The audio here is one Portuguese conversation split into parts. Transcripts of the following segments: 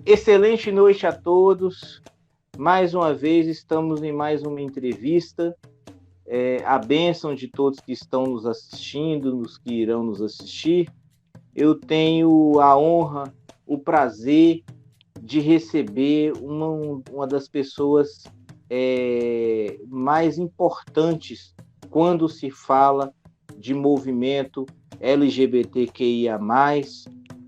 Excelente noite a todos. Mais uma vez estamos em mais uma entrevista. A bênção de todos que estão nos assistindo, nos que irão nos assistir. Eu tenho a honra, o prazer de receber uma das pessoas mais importantes quando se fala de movimento LGBTQIA+,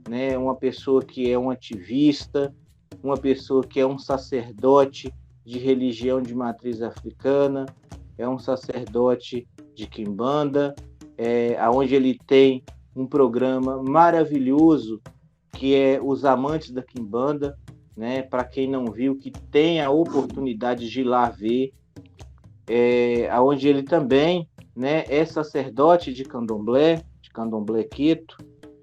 né? Uma pessoa que é um ativista, uma pessoa que é um sacerdote de religião de matriz africana, é um sacerdote de Quimbanda, onde ele tem um programa maravilhoso que é Os Amantes da Quimbanda, né? Para quem não viu, que tem a oportunidade de ir lá ver, onde ele também, né, é sacerdote de Candomblé Queto,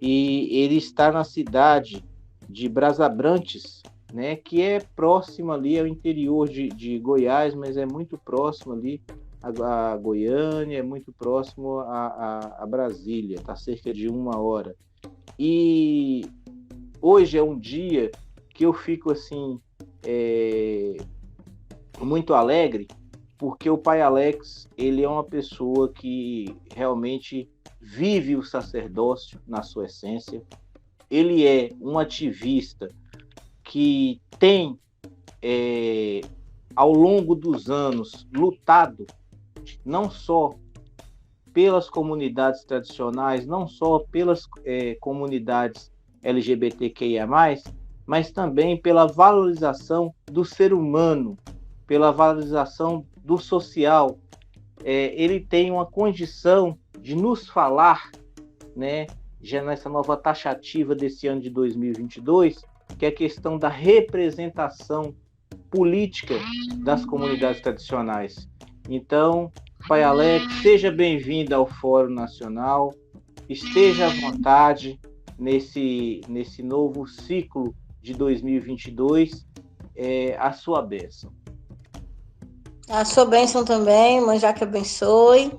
e ele está na cidade de Brasabrantes, né, que é próximo ali ao interior de Goiás, mas é muito próximo ali a Goiânia, é muito próximo a Brasília, está cerca de 1 hora. E hoje é um dia que eu fico assim muito alegre, porque o Pai Alex, ele é uma pessoa que realmente vive o sacerdócio na sua essência. Ele é um ativista que tem, ao longo dos anos, lutado não só pelas comunidades tradicionais, não só pelas comunidades LGBTQIA+, mas também pela valorização do ser humano, pela valorização do social. Ele tem uma condição de nos falar, né, já nessa nova taxativa desse ano de 2022, que é a questão da representação política das comunidades tradicionais. Então, Pai Alex, seja bem-vindo ao Fórum Nacional, esteja à vontade nesse novo ciclo de 2022, a sua bênção. A sua bênção também, Manjá que abençoe.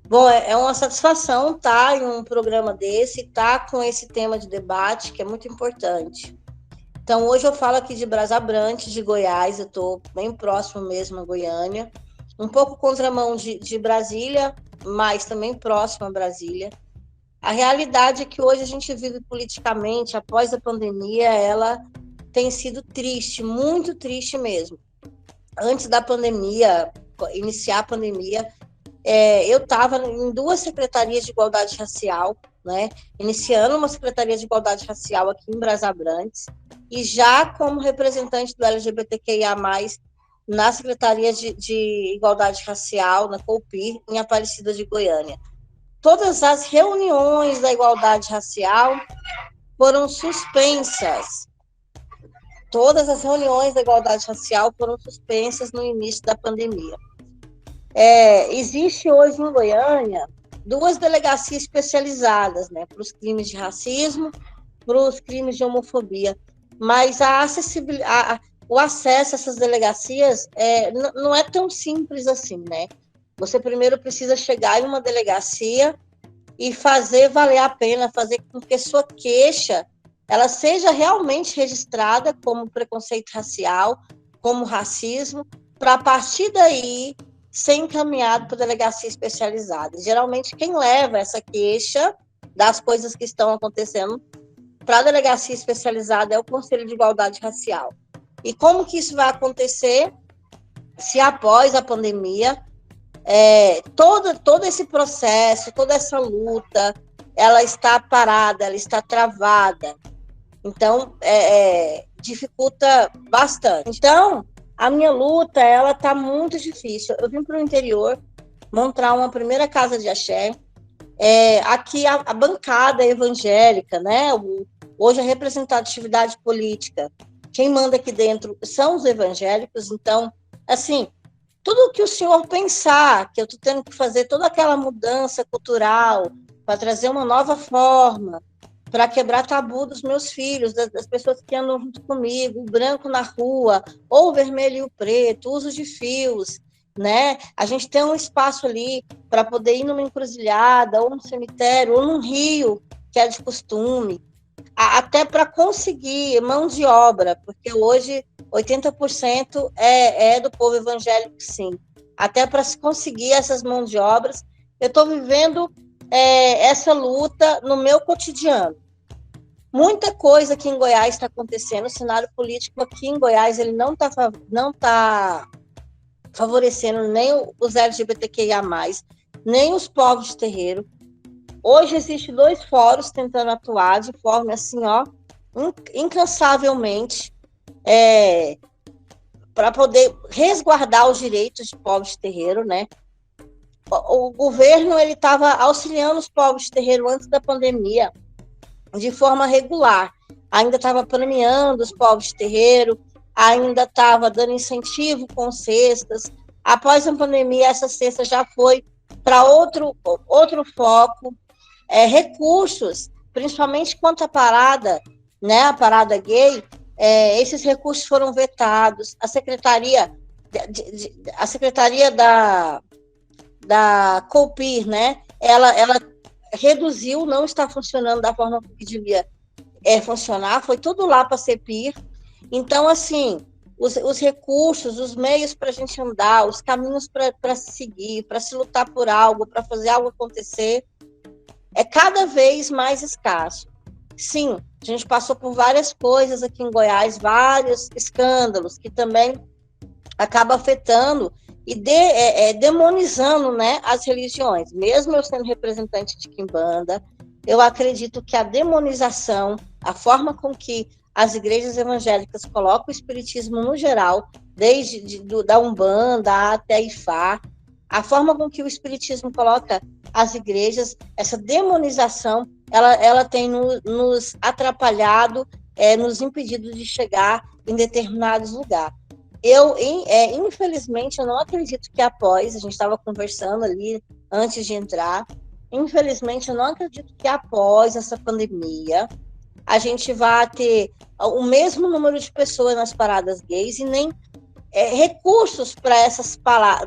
Bom, é uma satisfação estar em um programa desse, estar com esse tema de debate, que é muito importante. Então, hoje eu falo aqui de Brasabrantes, de Goiás, eu estou bem próximo mesmo a Goiânia, um pouco contramão de Brasília, mas também próximo a Brasília. A realidade é que hoje a gente vive politicamente, após a pandemia, ela tem sido triste, muito triste mesmo. Antes da pandemia, iniciar a pandemia, eu estava em 2 secretarias de igualdade racial, né? Iniciando uma secretaria de igualdade racial aqui em Brasabrantes, e já como representante do LGBTQIA+, na Secretaria de Igualdade Racial, na COUPIR, em Aparecida de Goiânia. Todas as reuniões da igualdade racial foram suspensas. Todas as reuniões da igualdade racial foram suspensas no início da pandemia. Existe hoje em Goiânia 2 delegacias especializadas, né, para os crimes de racismo, para os crimes de homofobia, mas o acesso a essas delegacias não é tão simples assim, né? Você primeiro precisa chegar em uma delegacia e fazer valer a pena, fazer com que sua queixa ela seja realmente registrada como preconceito racial, como racismo, para a partir daí ser encaminhado para a delegacia especializada. Geralmente quem leva essa queixa das coisas que estão acontecendo para a delegacia especializada é o Conselho de Igualdade Racial. E como que isso vai acontecer se após a pandemia todo esse processo, toda essa luta, ela está parada, ela está travada. Então, dificulta bastante. Então, a minha luta, ela está muito difícil. Eu vim para o interior montar uma primeira casa de axé. Aqui a bancada evangélica, né? Hoje a representatividade política, quem manda aqui dentro são os evangélicos. Então, assim, tudo que o senhor pensar, que eu estou tendo que fazer toda aquela mudança cultural para trazer uma nova forma, para quebrar tabu dos meus filhos, das pessoas que andam junto comigo, o branco na rua, ou o vermelho e o preto, uso de fios, né? A gente tem um espaço ali para poder ir numa encruzilhada, ou num cemitério, ou num rio, que é de costume. até para conseguir mão de obra, porque hoje 80% é do povo evangélico, sim. Até para se conseguir essas mãos de obras, eu estou vivendo essa luta no meu cotidiano. Muita coisa aqui em Goiás está acontecendo, o cenário político aqui em Goiás ele não tá favorecendo nem os LGBTQIA+, nem os povos de terreiro. Hoje existem 2 fóruns tentando atuar de forma assim, incansavelmente, para poder resguardar os direitos de povos de terreiro, né? O governo ele estava auxiliando os povos de terreiro antes da pandemia de forma regular, ainda estava premiando os povos de terreiro, ainda estava dando incentivo com cestas. Após a pandemia, essa cesta já foi para outro foco, recursos, principalmente quanto à parada, né, a parada gay, esses recursos foram vetados. A secretaria da COPIR, né, ela reduziu, não está funcionando da forma que devia funcionar, foi tudo lá para a CEPIR. Então, assim, os recursos, os meios para a gente andar, os caminhos para se seguir, para se lutar por algo, para fazer algo acontecer, é cada vez mais escasso. Sim, a gente passou por várias coisas aqui em Goiás, vários escândalos que também acabam afetando e demonizando, né, as religiões. Mesmo eu sendo representante de Quimbanda, eu acredito que a demonização, a forma com que as igrejas evangélicas colocam o espiritismo no geral, desde da Umbanda até a Ifá, a forma com que o espiritismo coloca as igrejas, essa demonização, ela tem nos atrapalhado, nos impedido de chegar em determinados lugares. Infelizmente, eu não acredito que após, a gente estava conversando ali antes de entrar, infelizmente, eu não acredito que após essa pandemia, a gente vai ter o mesmo número de pessoas nas paradas gays e nem recursos para essas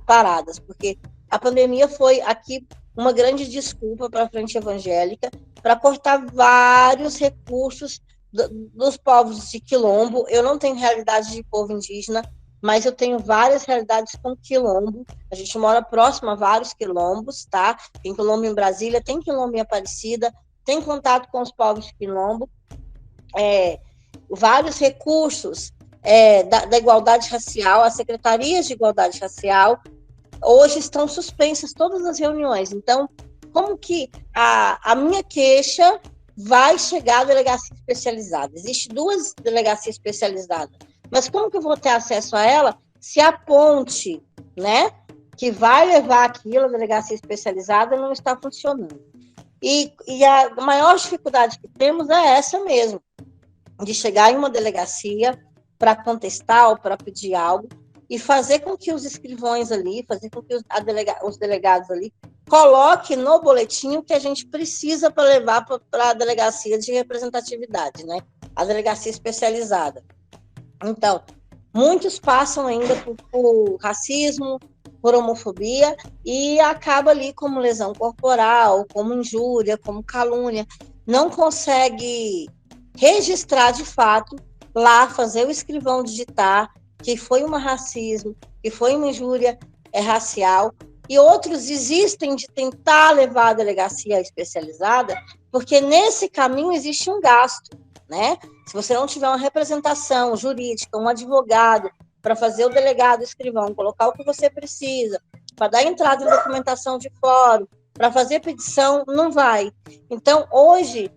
paradas, porque a pandemia foi aqui uma grande desculpa para a Frente Evangélica para cortar vários recursos dos povos de quilombo. Eu não tenho realidade de povo indígena, mas eu tenho várias realidades com quilombo. A gente mora próximo a vários quilombos, tá? Tem quilombo em Brasília, tem quilombo em Aparecida, tem contato com os povos de quilombo. Vários recursos da igualdade racial, as secretarias de igualdade racial, hoje estão suspensas todas as reuniões. Então, como que a minha queixa vai chegar à delegacia especializada? Existem 2 delegacias especializadas, mas como que eu vou ter acesso a ela se a ponte, né, que vai levar aquilo à delegacia especializada não está funcionando? E a maior dificuldade que temos é essa mesmo, de chegar em uma delegacia para contestar ou para pedir algo e fazer com que os escrivões ali, fazer com que os delegados ali coloquem no boletim o que a gente precisa para levar para a delegacia de representatividade, né? A delegacia especializada. Então, muitos passam ainda por racismo, por homofobia, e acaba ali como lesão corporal, como injúria, como calúnia. Não consegue registrar de fato, lá fazer o escrivão digitar que foi um racismo, que foi uma injúria racial, e outros desistem de tentar levar a delegacia especializada, porque nesse caminho existe um gasto, né? Se você não tiver uma representação jurídica, um advogado, para fazer o delegado escrivão, colocar o que você precisa, para dar entrada em documentação de fórum, para fazer petição, não vai. Então, hoje,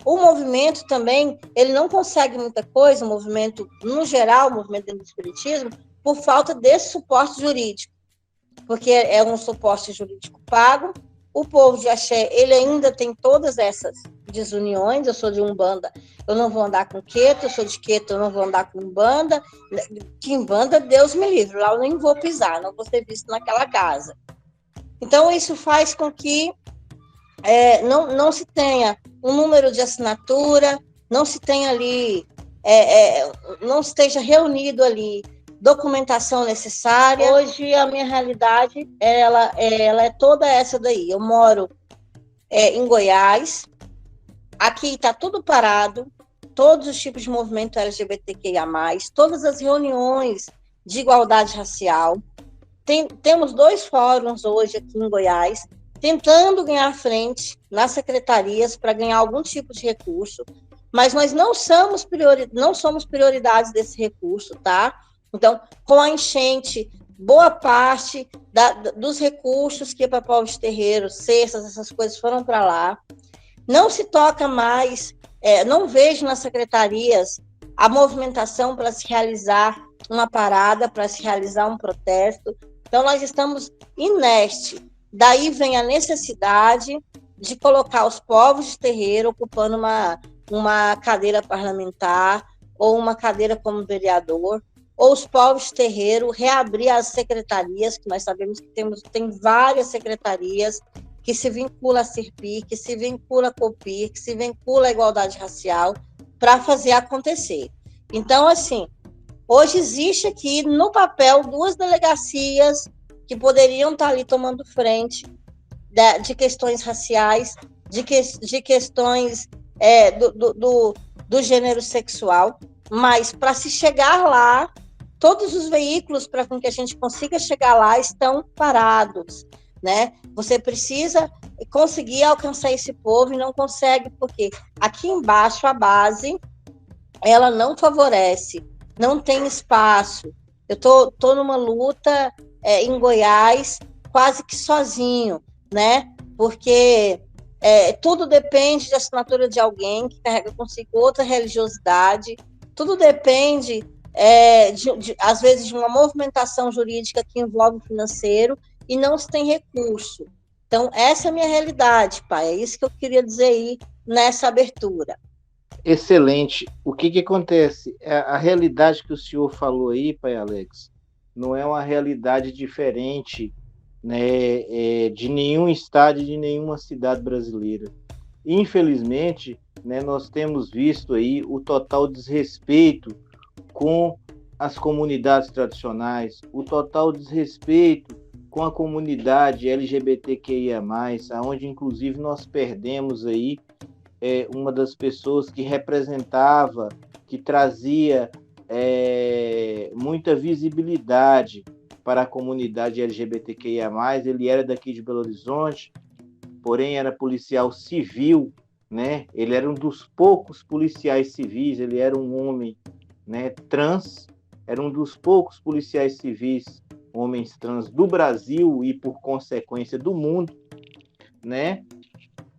o movimento também, ele não consegue muita coisa, o movimento, no geral, o movimento do espiritismo, por falta desse suporte jurídico, porque é um suporte jurídico pago. O povo de Axé, ele ainda tem todas essas desuniões. Eu sou de Umbanda, eu não vou andar com Queto, eu sou de Queto, eu não vou andar com Umbanda. Quimbanda, Deus me livre, lá eu nem vou pisar, não vou ser visto naquela casa. Então, isso faz com que não se tenha um número de assinatura, não se tenha ali, não esteja reunido ali documentação necessária. Hoje, a minha realidade, ela é toda essa daí. Eu moro em Goiás, aqui está tudo parado, todos os tipos de movimento LGBTQIA+, todas as reuniões de igualdade racial. Temos 2 fóruns hoje aqui em Goiás, tentando ganhar frente nas secretarias para ganhar algum tipo de recurso, mas nós não somos prioridades desse recurso, tá? Então, com a enchente, boa parte dos recursos que para povos de terreiro, cestas, essas coisas foram para lá. Não se toca mais, não vejo nas secretarias a movimentação para se realizar uma parada, para se realizar um protesto. Então, nós estamos inertes. Daí vem a necessidade de colocar os povos de terreiro ocupando uma cadeira parlamentar ou uma cadeira como vereador, ou os povos de terreiro reabrir as secretarias, que nós sabemos que tem várias secretarias que se vincula a CIRPI, que se vincula a COPIR, que se vincula à igualdade racial, para fazer acontecer. Então, assim, hoje existe aqui no papel 2 delegacias que poderiam estar ali tomando frente de questões raciais, de questões do gênero sexual, mas para se chegar lá, todos os veículos para que a gente consiga chegar lá estão parados, né? Você precisa conseguir alcançar esse povo e não consegue, porque aqui embaixo a base, ela não favorece, não tem espaço. Eu tô numa luta em Goiás, quase que sozinho, né? Porque tudo depende da assinatura de alguém que carrega consigo outra religiosidade, tudo depende, às vezes, de uma movimentação jurídica que envolve o financeiro e não se tem recurso. Então, essa é a minha realidade, pai. É isso que eu queria dizer aí nessa abertura. Excelente. O que acontece? A realidade que o senhor falou aí, pai Alex, não é uma realidade diferente, né, de nenhum estado e de nenhuma cidade brasileira. Infelizmente, né, nós temos visto aí o total desrespeito com as comunidades tradicionais, o total desrespeito com a comunidade LGBTQIA+, onde inclusive nós perdemos aí uma das pessoas que representava, que trazia muita visibilidade para a comunidade LGBTQIA+, ele era daqui de Belo Horizonte, porém era policial civil, né? Ele era um dos poucos policiais civis, ele era um homem, né, trans, era um dos poucos policiais civis, homens trans do Brasil e, por consequência, do mundo, né?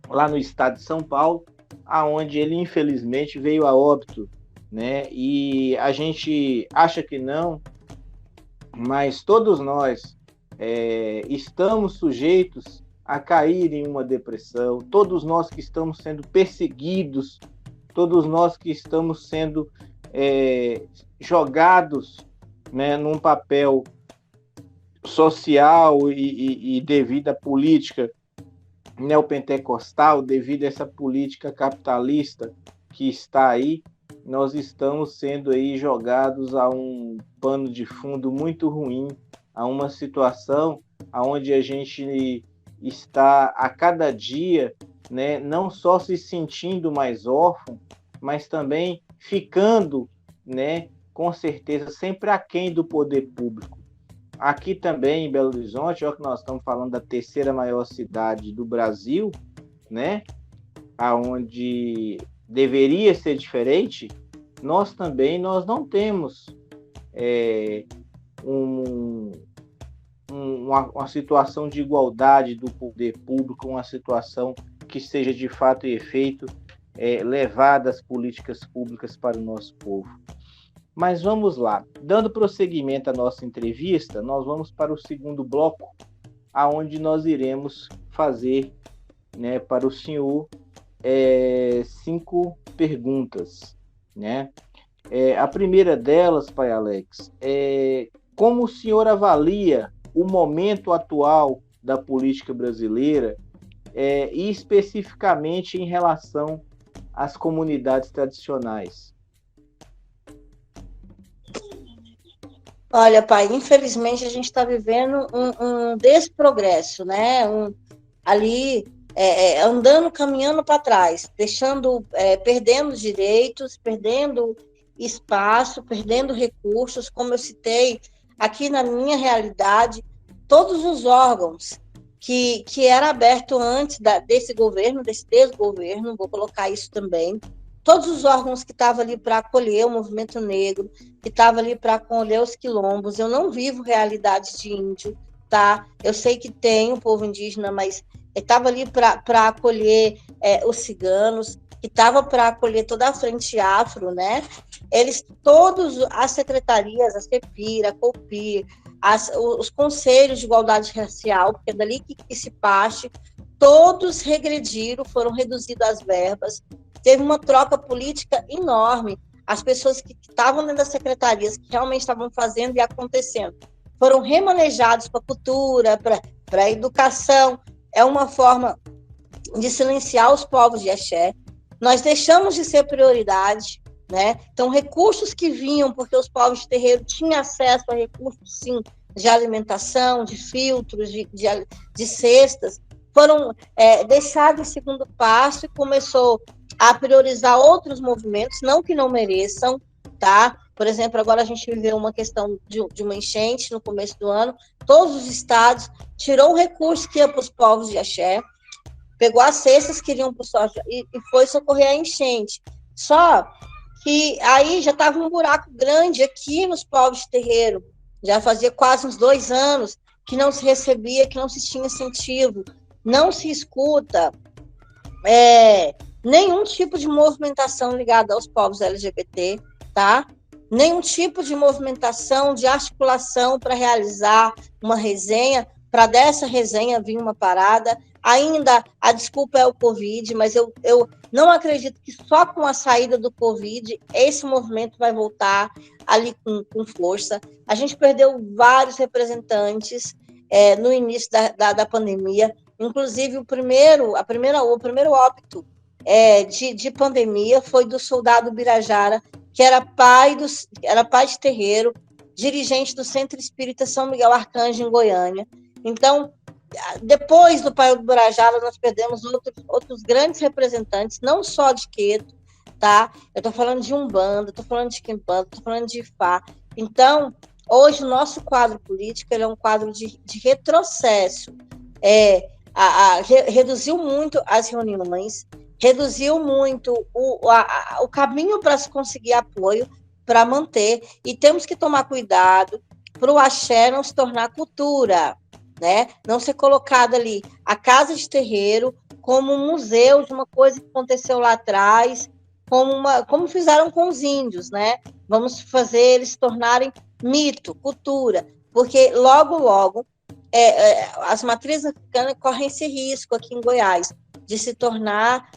Lá no estado de São Paulo, aonde ele, infelizmente, veio a óbito, né? E a gente acha que não, mas todos nós estamos sujeitos a cair em uma depressão, todos nós que estamos sendo perseguidos, todos nós que estamos sendo jogados, né, num papel social e devido à política neopentecostal, devido a essa política capitalista que está aí, nós estamos sendo aí jogados a um pano de fundo muito ruim, a uma situação onde a gente está a cada dia, né, não só se sentindo mais órfão, mas também ficando, né, com certeza, sempre aquém do poder público. Aqui também em Belo Horizonte, ó, que nós estamos falando da 3ª maior cidade do Brasil, né, aonde deveria ser diferente, nós não temos uma situação de igualdade do poder público, uma situação que seja de fato e efeito levada as políticas públicas para o nosso povo. Mas vamos lá, dando prosseguimento à nossa entrevista, nós vamos para o segundo bloco, aonde nós iremos fazer, né, para o senhor 5 perguntas, né? A primeira delas, pai Alex, como o senhor avalia o momento atual da política brasileira e especificamente em relação às comunidades tradicionais? Olha, pai, infelizmente a gente está vivendo um desprogresso, né? Ali andando, caminhando para trás, perdendo direitos, perdendo espaço, perdendo recursos, como eu citei aqui na minha realidade, todos os órgãos que era aberto antes desse governo, desse desgoverno, vou colocar isso também, todos os órgãos que estavam ali para acolher o movimento negro, que estavam ali para acolher os quilombos. Eu não vivo realidade de índio, tá? Eu sei que tem o povo indígena, mas estava ali para acolher os ciganos, que estava para acolher toda a frente afro, né? Eles, todos, as secretarias, a CEPIR, a COPIR, os conselhos de igualdade racial, porque é dali que se parte, todos regrediram, foram reduzidas as verbas, teve uma troca política enorme. As pessoas que estavam dentro das secretarias, que realmente estavam fazendo e acontecendo, foram remanejados para a cultura, para a educação. É uma forma de silenciar os povos de axé. Nós deixamos de ser prioridade, né? Então, recursos que vinham, porque os povos de terreiro tinham acesso a recursos, sim, de alimentação, de filtros, de cestas, foram deixados em segundo passo e começou a priorizar outros movimentos, não que não mereçam, tá? Por exemplo, agora a gente viveu uma questão de uma enchente no começo do ano, todos os estados tirou o recurso que ia para os povos de axé, pegou as cestas que iriam para o soja e foi socorrer a enchente. Só que aí já estava um buraco grande aqui nos povos de terreiro, já fazia quase uns 2 anos que não se recebia, que não se tinha incentivo, não se escuta nenhum tipo de movimentação ligada aos povos LGBT, tá? Nenhum tipo de movimentação, de articulação para realizar uma resenha, para dessa resenha vir uma parada. Ainda a desculpa é o Covid, mas eu não acredito que só com a saída do Covid esse movimento vai voltar ali com força. A gente perdeu vários representantes no início da pandemia, inclusive o primeiro óbito de pandemia foi do soldado Birajara, que era pai de terreiro, dirigente do Centro Espírita São Miguel Arcanjo, em Goiânia. Então, depois do pai do Birajara, nós perdemos outros grandes representantes, não só de Queto, tá? Eu estou falando de Umbanda, estou falando de Quimbanda, estou falando de Ifá. Então, hoje, o nosso quadro político ele é um quadro de retrocesso. Reduziu muito as reuniões, reduziu muito o caminho para se conseguir apoio, para manter, e temos que tomar cuidado para o axé não se tornar cultura, né? Não ser colocada ali a casa de terreiro como um museu de uma coisa que aconteceu lá atrás, como fizeram com os índios, né? Vamos fazer eles se tornarem mito, cultura, porque logo as matrizes africanas correm esse risco aqui em Goiás de se tornar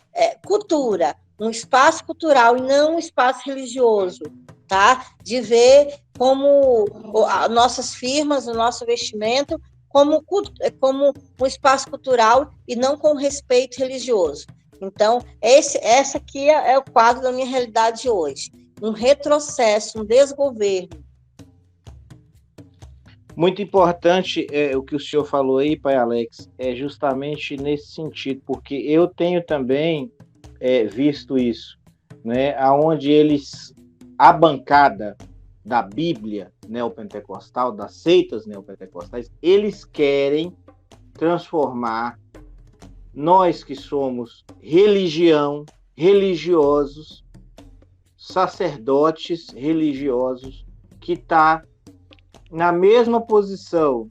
cultura, um espaço cultural e não um espaço religioso, tá? De ver como nossas firmas, o nosso vestimento como um espaço cultural e não com respeito religioso. Então, essa aqui é o quadro da minha realidade hoje. Um retrocesso, um desgoverno. Muito importante o que o senhor falou aí, pai Alex, é justamente nesse sentido, porque eu tenho também visto isso, né? Onde a bancada da Bíblia neopentecostal, das seitas neopentecostais, eles querem transformar nós que somos religiosos, sacerdotes religiosos, que está na mesma posição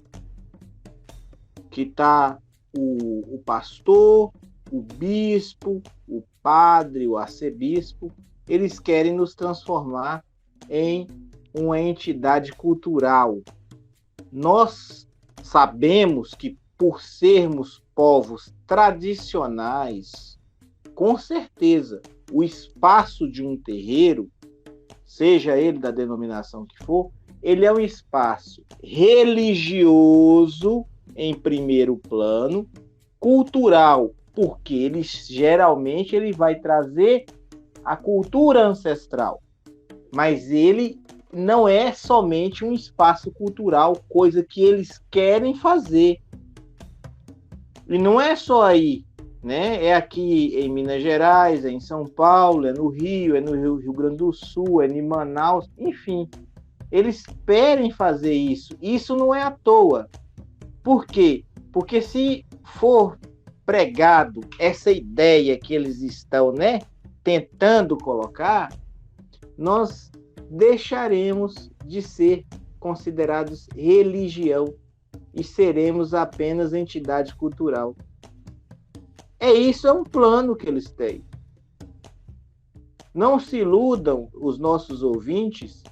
que está o pastor, o bispo, o padre, o arcebispo, eles querem nos transformar em uma entidade cultural. Nós sabemos que, por sermos povos tradicionais, com certeza, o espaço de um terreiro, seja ele da denominação que for, ele é um espaço religioso, em primeiro plano, cultural, porque geralmente ele vai trazer a cultura ancestral, mas ele não é somente um espaço cultural, coisa que eles querem fazer. E não é só aí, né? É aqui em Minas Gerais, é em São Paulo, é no Rio Grande do Sul, é em Manaus, enfim. Eles querem fazer isso. Isso não é à toa. Por quê? Porque se for pregado essa ideia que eles estão, né, tentando colocar, nós deixaremos de ser considerados religião e seremos apenas entidade cultural. Isso é um plano que eles têm. Não se iludam os nossos ouvintes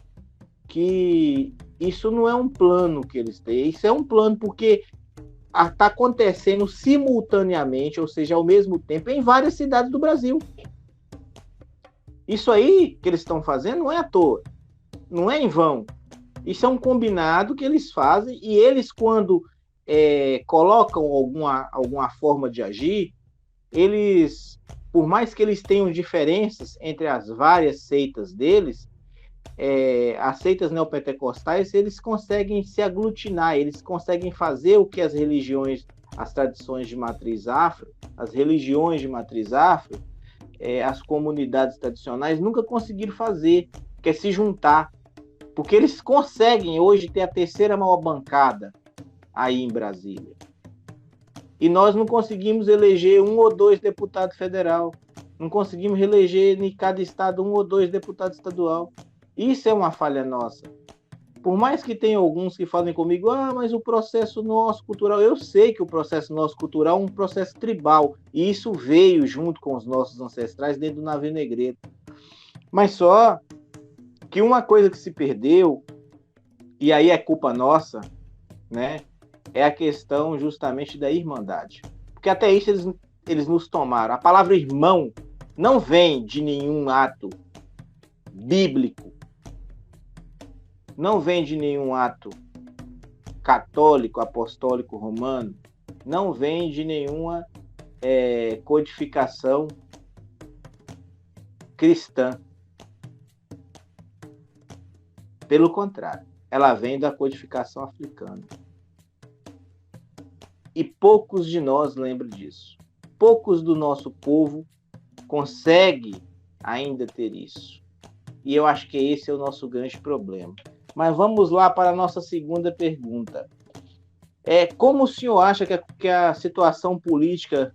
que isso não é um plano que eles têm. Isso é um plano porque está acontecendo simultaneamente, ou seja, ao mesmo tempo, em várias cidades do Brasil. Isso aí que eles estão fazendo não é à toa, não é em vão. Isso é um combinado que eles fazem e eles, quando colocam alguma forma de agir, eles, por mais que eles tenham diferenças entre as várias seitas deles, as seitas neopentecostais, eles conseguem se aglutinar, eles conseguem fazer o que as religiões, as tradições de matriz afro, as religiões de matriz afro, as comunidades tradicionais nunca conseguiram fazer, que é se juntar. Porque eles conseguem hoje ter a terceira maior bancada aí em Brasília. E nós não conseguimos eleger 1 ou 2 deputados federal. Não conseguimos eleger em cada estado 1 ou 2 deputados estadual. Isso é uma falha nossa. Por mais que tenha alguns que falem comigo, mas o processo nosso cultural, eu sei que o processo nosso cultural é um processo tribal, e isso veio junto com os nossos ancestrais dentro do navio negreiro. Mas só que uma coisa que se perdeu, e aí é culpa nossa, né, é a questão justamente da irmandade. Porque até isso eles nos tomaram. A palavra irmão não vem de nenhum ato bíblico, não vem de nenhum ato católico, apostólico, romano, não vem de nenhuma codificação cristã. Pelo contrário, ela vem da codificação africana. E poucos de nós lembram disso. Poucos do nosso povo conseguem ainda ter isso. E eu acho que esse é o nosso grande problema. Mas vamos lá para a nossa segunda pergunta. Como o senhor acha que a situação política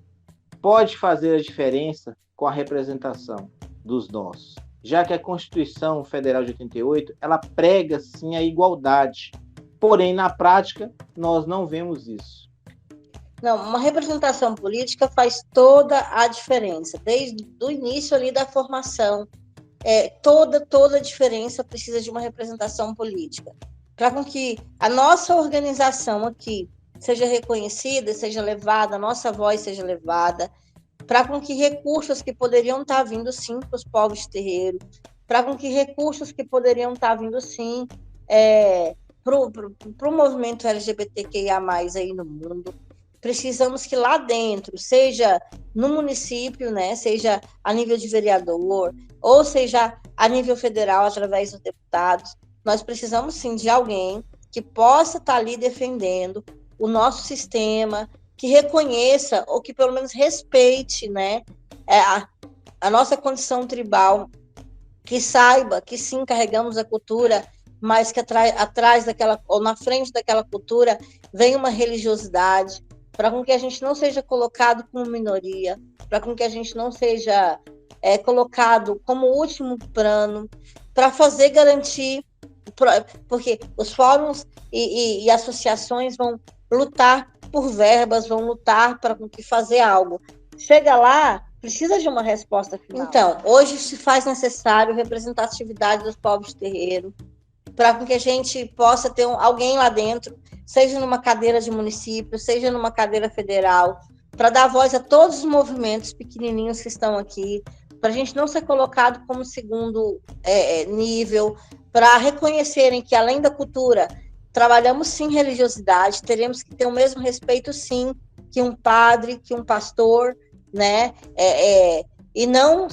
pode fazer a diferença com a representação dos nossos? Já que a Constituição Federal de 88, ela prega, sim, a igualdade. Porém, na prática, nós não vemos isso. Não, uma representação política faz toda a diferença, desde o início ali da formação. Toda a diferença precisa de uma representação política, para com que a nossa organização aqui seja reconhecida, seja levada, a nossa voz seja levada, para com que recursos que poderiam estar vindo sim para os povos de terreiro, para com que recursos que poderiam estar vindo sim para o movimento LGBTQIA+, aí no mundo, precisamos que lá dentro, seja no município, né, seja a nível de vereador, ou seja a nível federal, através dos deputados, nós precisamos sim de alguém que possa estar ali defendendo o nosso sistema, que reconheça, ou que pelo menos respeite, né, a nossa condição tribal, que saiba que sim, carregamos a cultura, mas que atrás daquela, ou na frente daquela cultura, vem uma religiosidade, para com que a gente não seja colocado como minoria, para com que a gente não seja colocado como último plano, para fazer garantir, porque os fóruns e associações vão lutar por verbas, vão lutar para com que fazer algo. Chega lá, precisa de uma resposta final. Então, hoje se faz necessário representatividade dos povos de terreiro, para que a gente possa ter alguém lá dentro, seja numa cadeira de município, seja numa cadeira federal, para dar voz a todos os movimentos pequenininhos que estão aqui, para a gente não ser colocado como segundo nível, para reconhecerem que, além da cultura, trabalhamos sim religiosidade, teremos que ter o mesmo respeito, sim, que um padre, que um pastor, né? E não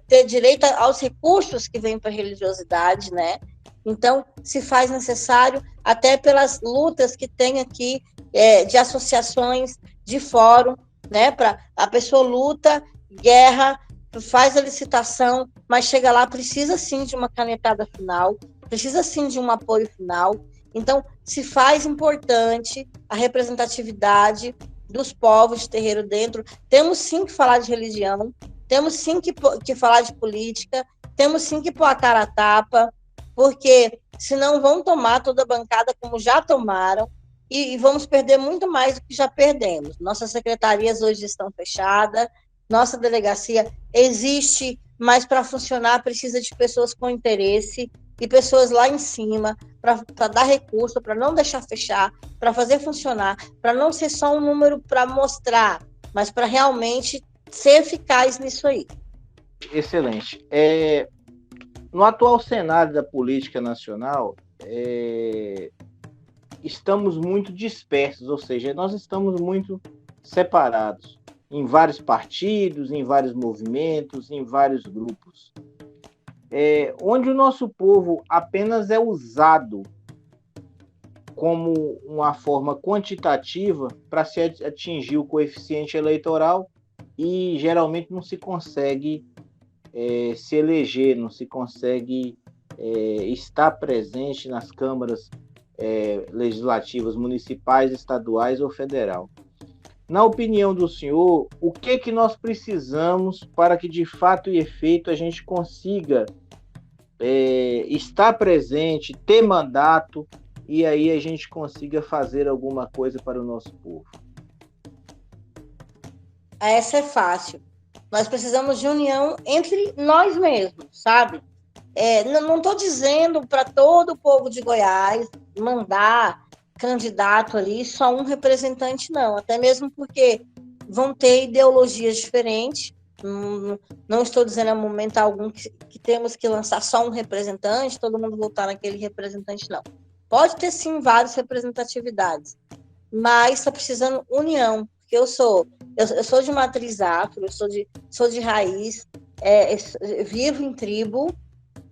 ter direito aos recursos que vêm para a religiosidade, né? Então, se faz necessário, até pelas lutas que tem aqui de associações, de fórum, né? A pessoa luta, guerra, faz a licitação, mas chega lá, precisa sim de uma canetada final, precisa sim de um apoio final. Então, se faz importante a representatividade dos povos de terreiro dentro. Temos sim que falar de religião, temos sim que falar de política, temos sim que pôr a cara a tapa, porque senão vão tomar toda a bancada como já tomaram, e vamos perder muito mais do que já perdemos. Nossas secretarias hoje estão fechadas, nossa delegacia existe, mas para funcionar precisa de pessoas com interesse e pessoas lá em cima para dar recurso, para não deixar fechar, para fazer funcionar, para não ser só um número para mostrar, mas para realmente ser eficaz nisso aí. Excelente. No atual cenário da política nacional, estamos muito dispersos, ou seja, nós estamos muito separados em vários partidos, em vários movimentos, em vários grupos, onde o nosso povo apenas é usado como uma forma quantitativa para se atingir o coeficiente eleitoral e geralmente não se consegue se eleger, não se consegue estar presente nas câmaras legislativas municipais, estaduais ou federal. Na opinião do senhor, o que nós precisamos para que de fato e efeito a gente consiga estar presente, ter mandato e aí a gente consiga fazer alguma coisa para o nosso povo? Essa é fácil. Nós precisamos de união entre nós mesmos, sabe? Não estou dizendo para todo o povo de Goiás mandar candidato ali, só um representante, não. Até mesmo porque vão ter ideologias diferentes. Não estou dizendo a momento algum que temos que lançar só um representante, todo mundo votar naquele representante, não. Pode ter, sim, várias representatividades, mas está precisando união, porque eu sou de matriz afro, sou de raiz, vivo em tribo,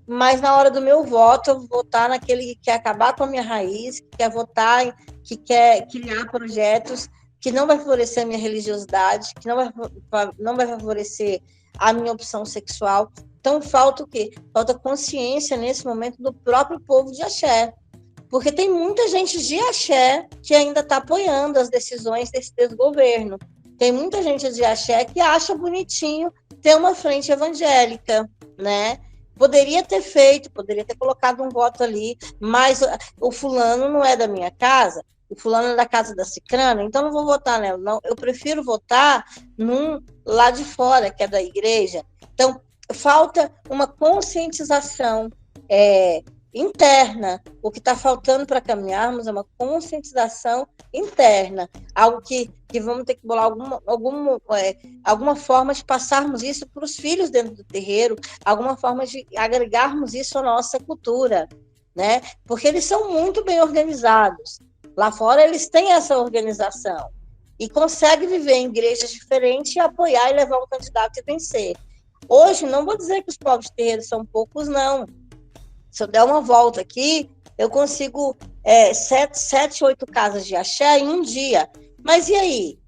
mas na hora do meu voto, eu vou votar naquele que quer acabar com a minha raiz, que quer votar, que quer criar projetos que não vai favorecer a minha religiosidade, que não vai favorecer a minha opção sexual. Então, falta o quê? Falta consciência, nesse momento, do próprio povo de axé. Porque tem muita gente de axé que ainda está apoiando as decisões desse desgoverno. Tem muita gente de axé que acha bonitinho ter uma frente evangélica, né? Poderia ter colocado um voto ali, mas o fulano não é da minha casa, o fulano é da casa da cicrana, então não vou votar nela, não. Eu prefiro votar num lá de fora, que é da igreja. Então, falta uma conscientização interna. O que está faltando para caminharmos é uma conscientização interna, algo que vamos ter que bolar alguma forma de passarmos isso para os filhos dentro do terreiro, alguma forma de agregarmos isso à nossa cultura, né? Porque eles são muito bem organizados. Lá fora eles têm essa organização e conseguem viver em igrejas diferentes e apoiar e levar um candidato e vencer. Hoje, não vou dizer que os povos de terreiro são poucos, não. Se eu der uma volta aqui, eu consigo 7, 8 casas de axé em um dia. Mas e aí?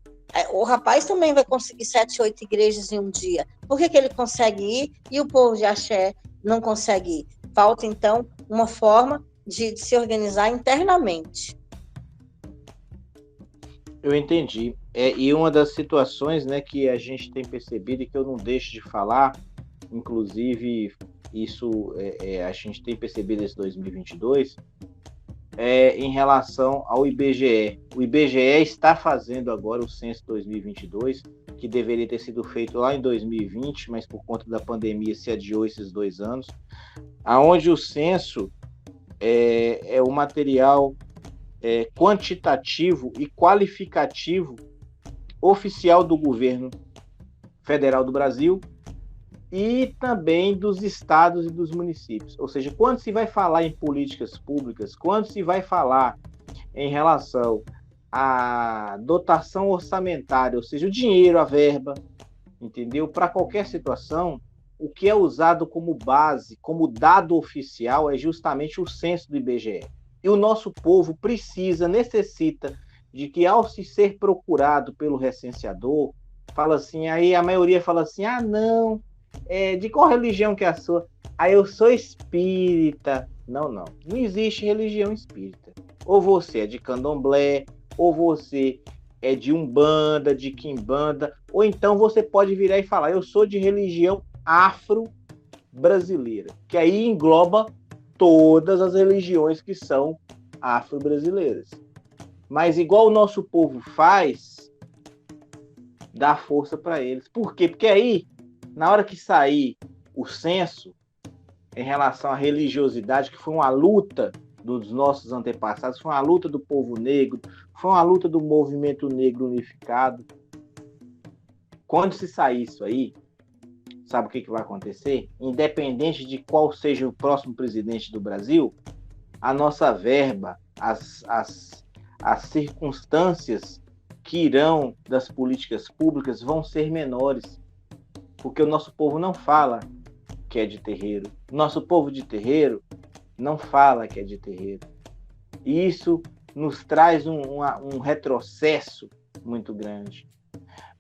O rapaz também vai conseguir 7, 8 igrejas em um dia. Por que ele consegue ir e o povo de axé não consegue ir? Falta, então, uma forma de se organizar internamente. Eu entendi. E uma das situações, né, que a gente tem percebido e que eu não deixo de falar, inclusive isso a gente tem percebido esse 2022, em relação ao IBGE. O IBGE está fazendo agora o censo 2022, que deveria ter sido feito lá em 2020, mas por conta da pandemia se adiou esses 2 anos, aonde o censo é o material quantitativo e qualificativo oficial do governo federal do Brasil e também dos estados e dos municípios. Ou seja, quando se vai falar em políticas públicas, quando se vai falar em relação à dotação orçamentária, ou seja, o dinheiro, a verba, entendeu? Para qualquer situação, o que é usado como base, como dado oficial, é justamente o censo do IBGE. E o nosso povo necessita de que ao se ser procurado pelo recenseador, fala assim, aí a maioria fala assim, não, de qual religião que é a sua? Eu sou espírita. Não existe religião espírita. Ou você é de candomblé, ou você é de umbanda, de quimbanda, ou então você pode virar e falar, eu sou de religião afro-brasileira, que aí engloba todas as religiões que são afro-brasileiras. Mas igual o nosso povo faz, dá força para eles. Por quê? Porque aí, na hora que sair o censo, em relação à religiosidade, que foi uma luta dos nossos antepassados, foi uma luta do povo negro, foi uma luta do movimento negro unificado. Quando se sair isso aí, sabe o que vai acontecer? Independente de qual seja o próximo presidente do Brasil, a nossa verba, as circunstâncias que irão das políticas públicas vão ser menores, porque o nosso povo não fala que é de terreiro. Nosso povo de terreiro não fala que é de terreiro. E isso nos traz um retrocesso muito grande.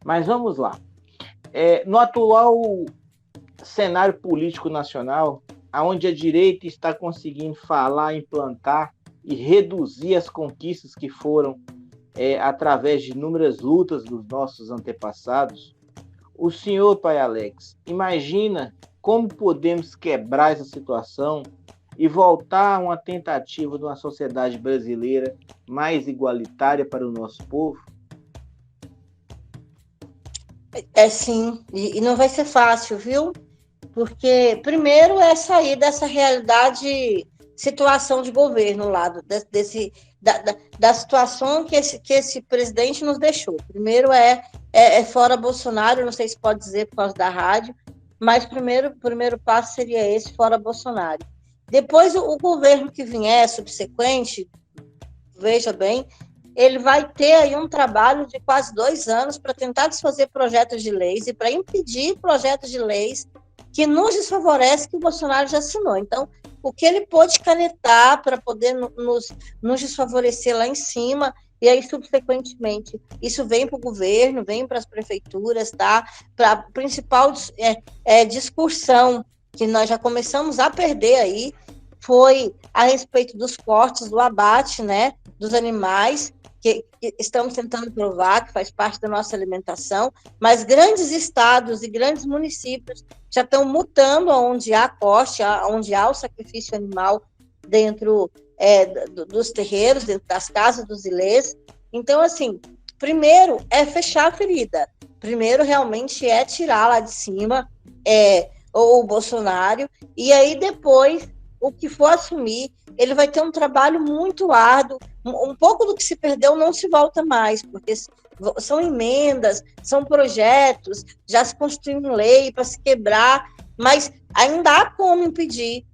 Mas vamos lá. No atual cenário político nacional, onde a direita está conseguindo falar, implantar e reduzir as conquistas que foram através de inúmeras lutas dos nossos antepassados, o senhor, pai Alex, imagina como podemos quebrar essa situação e voltar a uma tentativa de uma sociedade brasileira mais igualitária para o nosso povo? Sim, e não vai ser fácil, viu? Porque, primeiro, é sair dessa realidade, situação de governo lá, da situação que esse presidente nos deixou. Primeiro é fora Bolsonaro, não sei se pode dizer por causa da rádio, mas o primeiro passo seria esse, fora Bolsonaro. Depois, o governo que vier, subsequente, veja bem, ele vai ter aí um trabalho de quase 2 anos para tentar desfazer projetos de leis e para impedir projetos de leis que nos desfavorece, que o Bolsonaro já assinou. Então, o que ele pôde canetar para poder nos desfavorecer lá em cima, e aí, subsequentemente, isso vem para o governo, vem para as prefeituras, tá? Para a principal discussão que nós já começamos a perder aí, foi a respeito dos cortes, do abate, né, dos animais, que estamos tentando provar que faz parte da nossa alimentação, mas grandes estados e grandes municípios já estão mutando onde há corte, onde há o sacrifício animal dentro dos terreiros, dentro das casas dos ilês. Então, assim, primeiro é fechar a ferida, primeiro realmente é tirar lá de cima o Bolsonaro, e aí depois o que for assumir, ele vai ter um trabalho muito árduo, um pouco do que se perdeu não se volta mais, porque são emendas, são projetos, já se construiu uma lei para se quebrar, mas ainda há como impedir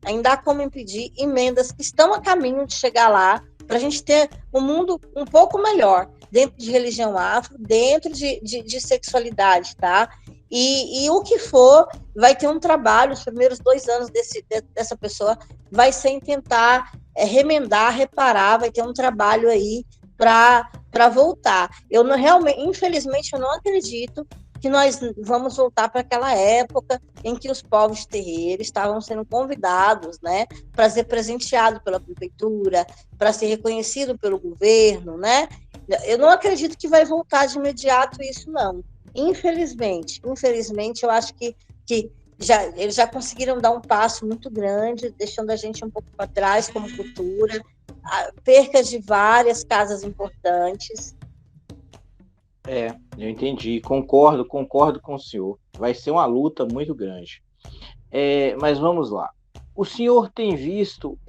emendas que estão a caminho de chegar lá, para a gente ter um mundo um pouco melhor, dentro de religião afro, dentro de sexualidade, tá? E o que for, vai ter um trabalho, os primeiros 2 anos dessa pessoa vai ser em tentar remendar, reparar, vai ter um trabalho aí para voltar. Eu não, realmente, infelizmente, eu não acredito que nós vamos voltar para aquela época em que os povos de terreiro estavam sendo convidados, né, para ser presenteado pela prefeitura, para ser reconhecido pelo governo, né? Eu não acredito que vai voltar de imediato isso, não. Infelizmente, eu acho que eles já conseguiram dar um passo muito grande, deixando a gente um pouco para trás como cultura, percas de várias casas importantes. Eu entendi, concordo com o senhor. Vai ser uma luta muito grande. Mas vamos lá. O senhor tem visto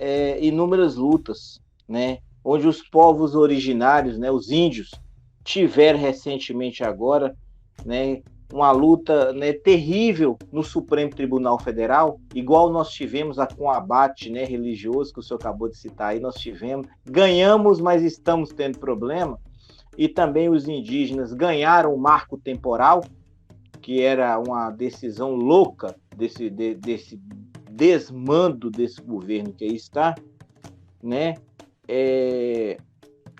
inúmeras lutas, né, onde os povos originários, né, os índios, tiveram recentemente agora, né, uma luta, né, terrível no Supremo Tribunal Federal, igual nós tivemos com o abate, né, religioso que o senhor acabou de citar aí, nós tivemos, ganhamos, mas estamos tendo problema, e também os indígenas ganharam o marco temporal, que era uma decisão louca desse desmando desse governo que aí está, né?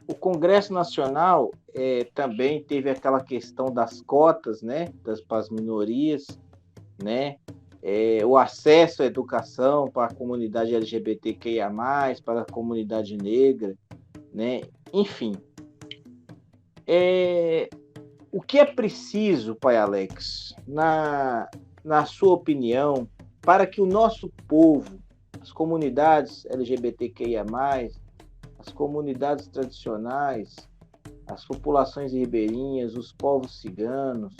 o Congresso Nacional também teve aquela questão das cotas, né, para as minorias, né, o acesso à educação para a comunidade LGBTQIA+, para a comunidade negra, né, enfim. O que é preciso, pai Alex, na sua opinião, para que o nosso povo, as comunidades LGBTQIA+, as comunidades tradicionais, as populações ribeirinhas, os povos ciganos,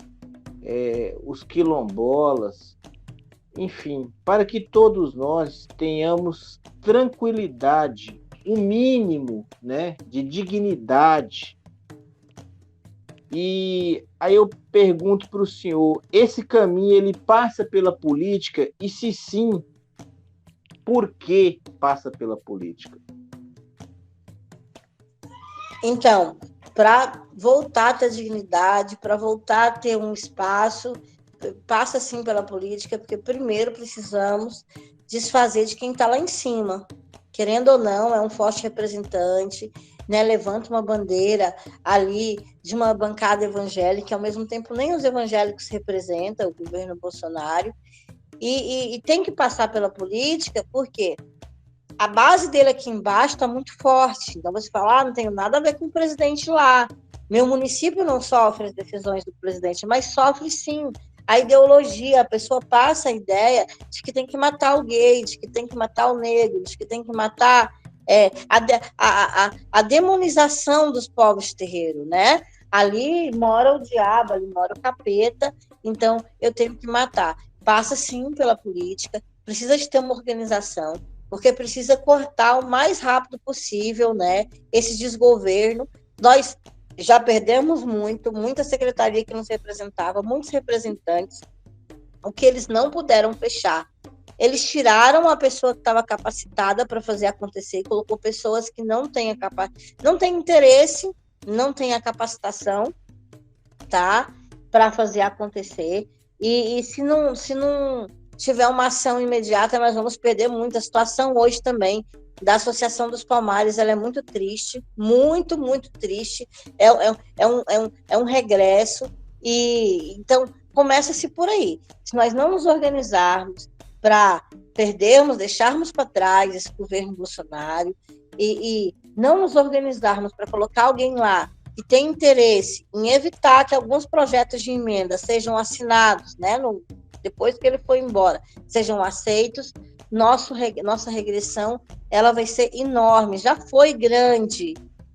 os quilombolas, enfim, para que todos nós tenhamos tranquilidade, o mínimo, né, de dignidade. E aí eu pergunto para o senhor, esse caminho ele passa pela política? E se sim, por que passa pela política? Então, para voltar a ter dignidade, para voltar a ter um espaço, passa sim pela política, porque primeiro precisamos desfazer de quem está lá em cima. Querendo ou não, é um forte representante, né? Levanta uma bandeira ali de uma bancada evangélica, ao mesmo tempo nem os evangélicos representam o governo Bolsonaro, e tem que passar pela política, porque a base dele aqui embaixo está muito forte. Então você fala, não tenho nada a ver com o presidente lá. Meu município não sofre as decisões do presidente, mas sofre sim. A ideologia, a pessoa passa a ideia de que tem que matar o gay, de que tem que matar o negro, de que tem que matar a demonização dos povos terreiros, né? Ali mora o diabo, ali mora o capeta, então eu tenho que matar. Passa sim pela política, precisa de ter uma organização, porque precisa cortar o mais rápido possível, né, esse desgoverno. Nós já perdemos muita secretaria que nos representava, muitos representantes, o que eles não puderam fechar. Eles tiraram a pessoa que estava capacitada para fazer acontecer e colocou pessoas que não têm interesse, não têm a capacitação, tá, para fazer acontecer. E se não tiver uma ação imediata, nós vamos perder muito. A situação hoje também da Associação dos Palmares, ela é muito triste, muito, muito triste, é um regresso, e então começa-se por aí. Se nós não nos organizarmos para deixarmos para trás esse governo Bolsonaro, e não nos organizarmos para colocar alguém lá que tem interesse em evitar que alguns projetos de emenda sejam assinados, né, depois que ele foi embora, sejam aceitos, nossa regressão ela vai ser enorme, já foi grande,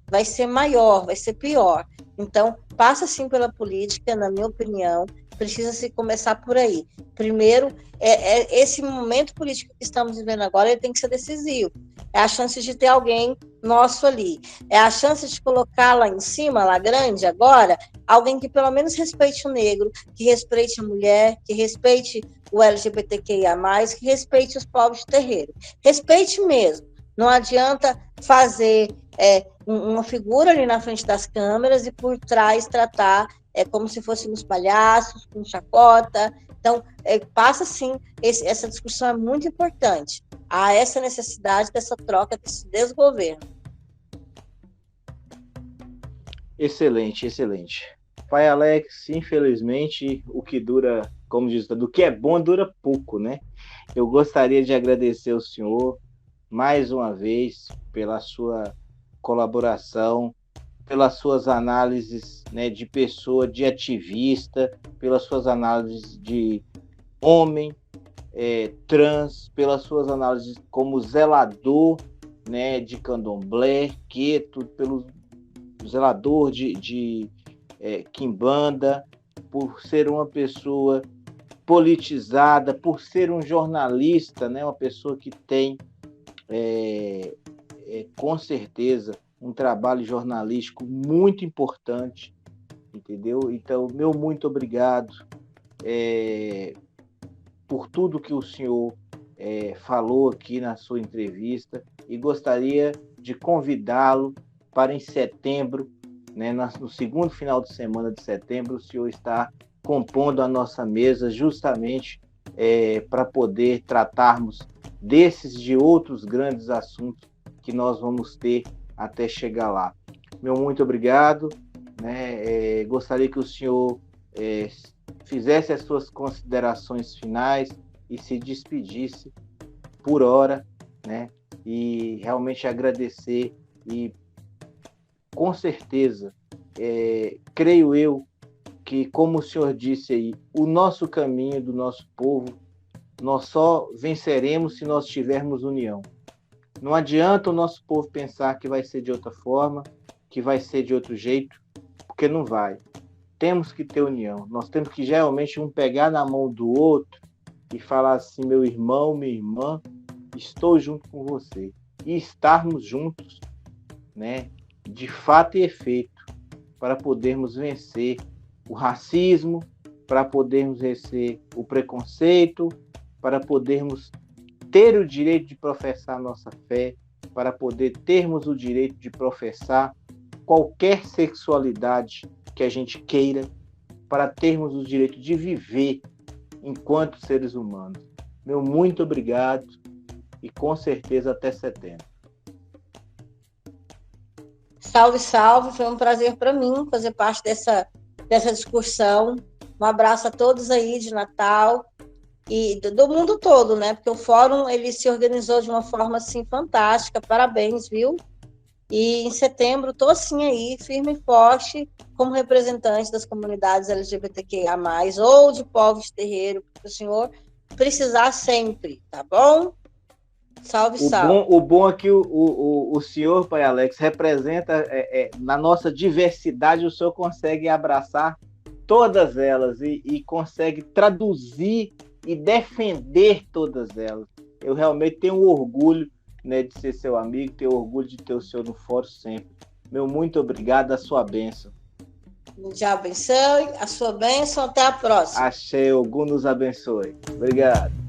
vai ser maior, vai ser pior. Então, passa sim pela política, na minha opinião, precisa se começar por aí. Primeiro, esse momento político que estamos vivendo agora, ele tem que ser decisivo. É a chance de ter alguém nosso ali. É a chance de colocar lá em cima, lá grande, agora, alguém que pelo menos respeite o negro, que respeite a mulher, que respeite o LGBTQIA+, que respeite os povos de terreiro. Respeite mesmo. Não adianta fazer uma figura ali na frente das câmeras e por trás tratar como se fôssemos palhaços, com chacota. Então, passa sim, essa discussão é muito importante. Há essa necessidade dessa troca, desse desgoverno. Excelente, excelente. Pai Alex, infelizmente, o que dura, como diz, do que é bom dura pouco, né? Eu gostaria de agradecer ao senhor mais uma vez pela sua colaboração, pelas suas análises, né, de pessoa, de ativista, pelas suas análises de homem trans, pelas suas análises como zelador, né, de candomblé, queto, pelo zelador de quimbanda, por ser uma pessoa politizada, por ser um jornalista, né, uma pessoa que tem com certeza um trabalho jornalístico muito importante, entendeu? Então, meu muito obrigado por tudo que o senhor falou aqui na sua entrevista, e gostaria de convidá-lo para em setembro, né, no segundo final de semana de setembro, o senhor estar compondo a nossa mesa justamente para poder tratarmos desses de outros grandes assuntos que nós vamos ter até chegar lá. meu muito obrigado, né? Gostaria que o senhor fizesse as suas considerações finais e se despedisse por hora, né? E realmente agradecer e com certeza, creio eu que, como o senhor disse aí, o nosso caminho do nosso povo, nós só venceremos se nós tivermos união. Não adianta o nosso povo pensar que vai ser de outra forma, que vai ser de outro jeito, porque não vai. Temos que ter união. Nós temos que realmente um pegar na mão do outro e falar assim: meu irmão, minha irmã, estou junto com você. E estarmos juntos, né, de fato e efeito, para podermos vencer o racismo, para podermos vencer o preconceito, para podermos ter o direito de professar nossa fé, para poder termos o direito de professar qualquer sexualidade que a gente queira, para termos o direito de viver enquanto seres humanos. Meu muito obrigado e com certeza até setembro. Salve, salve, foi um prazer para mim fazer parte dessa discussão. Um abraço a todos aí de Natal e do mundo todo, né? Porque o fórum ele se organizou de uma forma assim fantástica. Parabéns, viu? E em setembro estou assim aí, firme e forte, como representante das comunidades LGBTQIA+, ou de povos de terreiro, para o senhor precisar sempre, tá bom? Salve, salve. O bom é que o senhor, Pai Alex, representa, na nossa diversidade, o senhor consegue abraçar todas elas e consegue traduzir e defender todas elas. Eu realmente tenho orgulho, né, de ser seu amigo, tenho orgulho de ter o senhor no fórum sempre. Meu muito obrigado, a sua bênção. Deus abençoe, a sua bênção, até a próxima. Axé, Ogum nos abençoe. Obrigado.